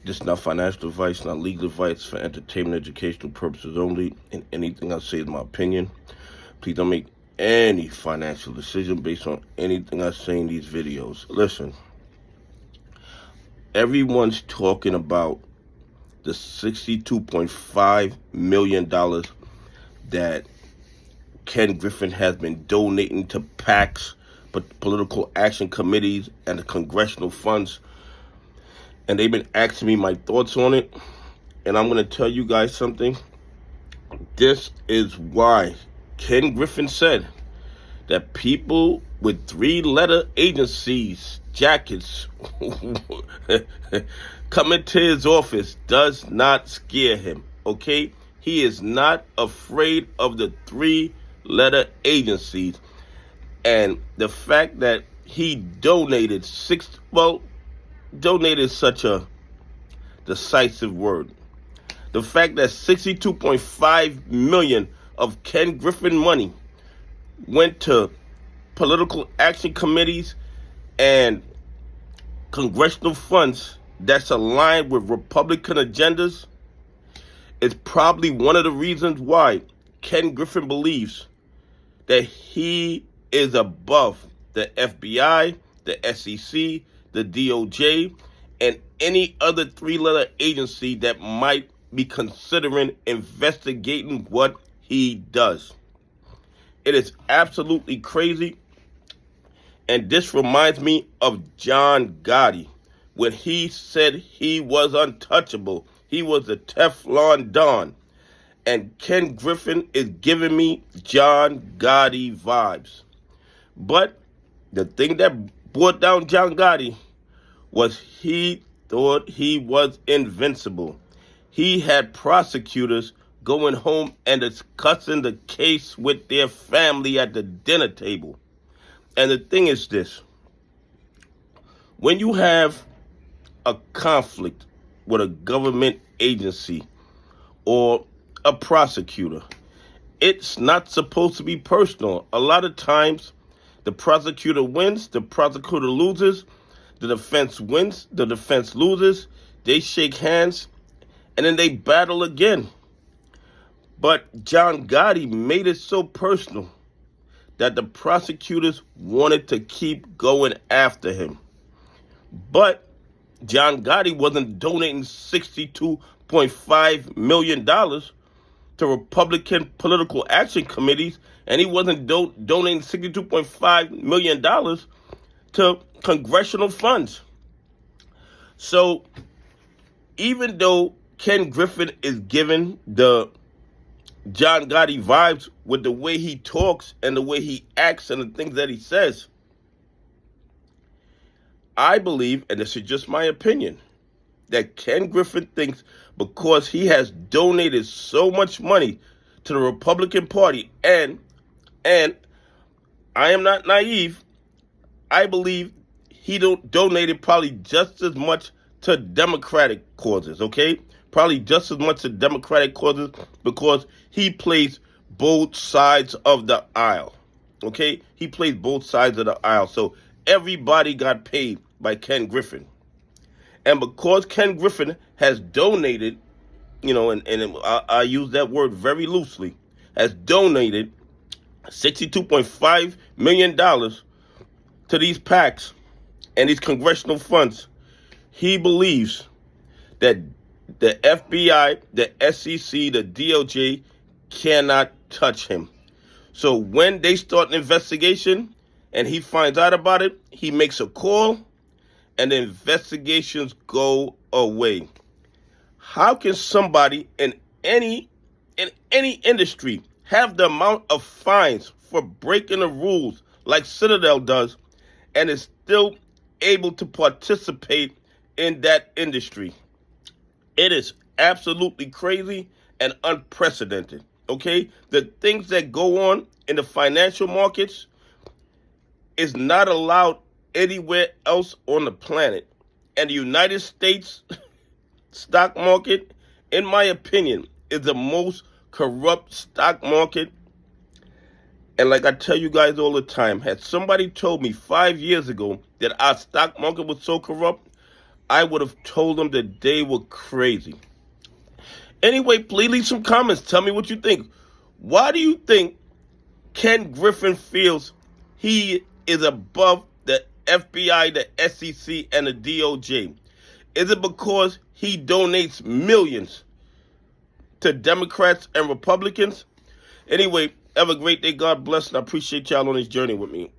This is not financial advice, not legal advice, for entertainment, educational purposes only, and anything I say is my opinion. Please don't make any financial decision based on anything I say in these videos. Listen, everyone's talking about the $62.5 million that Ken Griffin has been donating to PACs, political action committees, and the congressional funds. And they've been asking me my thoughts on it. And I'm going to tell you guys something. This is why Ken Griffin said that people with three-letter agencies, jackets, coming to his office does not scare him, okay? He is not afraid of the three-letter agencies. And the fact that he donated donated such a decisive word. The fact that $62.5 million of Ken Griffin money went to political action committees and congressional funds that's aligned with Republican agendas is probably one of the reasons why Ken Griffin believes that he is above the FBI, the SEC, the DOJ, and any other three-letter agency that might be considering investigating what he does. It is absolutely crazy. And this reminds me of John Gotti, when he said he was untouchable. He was a Teflon Don. And Ken Griffin is giving me John Gotti vibes. But the thing that brought down John Gotti was he thought he was invincible. He had prosecutors going home and discussing the case with their family at the dinner table. And the thing is this: when you have a conflict with a government agency or a prosecutor, it's not supposed to be personal. A lot of times, the prosecutor wins, the prosecutor loses, the defense wins, the defense loses, they shake hands, and then they battle again. But John Gotti made it so personal that the prosecutors wanted to keep going after him. But John Gotti wasn't donating $62.5 million to Republican political action committees, and he wasn't donating $62.5 million to congressional funds. So even though Ken Griffin is giving the John Gotti vibes with the way he talks and the way he acts and the things that he says, I believe, and this is just my opinion, that Ken Griffin thinks because he has donated so much money to the Republican Party, and I am not naive, I believe he donated probably just as much to Democratic causes, okay? Probably just as much to Democratic causes because he plays both sides of the aisle, okay? He plays both sides of the aisle. So everybody got paid by Ken Griffin. And because Ken Griffin has donated, and I use that word very loosely, has donated $62.5 million to these PACs and these congressional funds, he believes that the FBI, the SEC, the DOJ cannot touch him. So when they start an investigation and he finds out about it, he makes a call and the investigations go away. How can somebody in any industry have the amount of fines for breaking the rules like Citadel does and is still able to participate in that industry? It is absolutely crazy and unprecedented, okay? The things that go on in the financial markets is not allowed anywhere else on the planet. And the United States stock market, in my opinion, is the most corrupt stock market. And like I tell you guys all the time, had somebody told me 5 years ago that our stock market was so corrupt, I would have told them that they were crazy. Anyway, please leave some comments. Tell me what you think. Why do you think Ken Griffin feels he is above the FBI, the SEC, and the DOJ? Is it because he donates millions to Democrats and Republicans? Anyway, have a great day. God bless, and I appreciate y'all on this journey with me.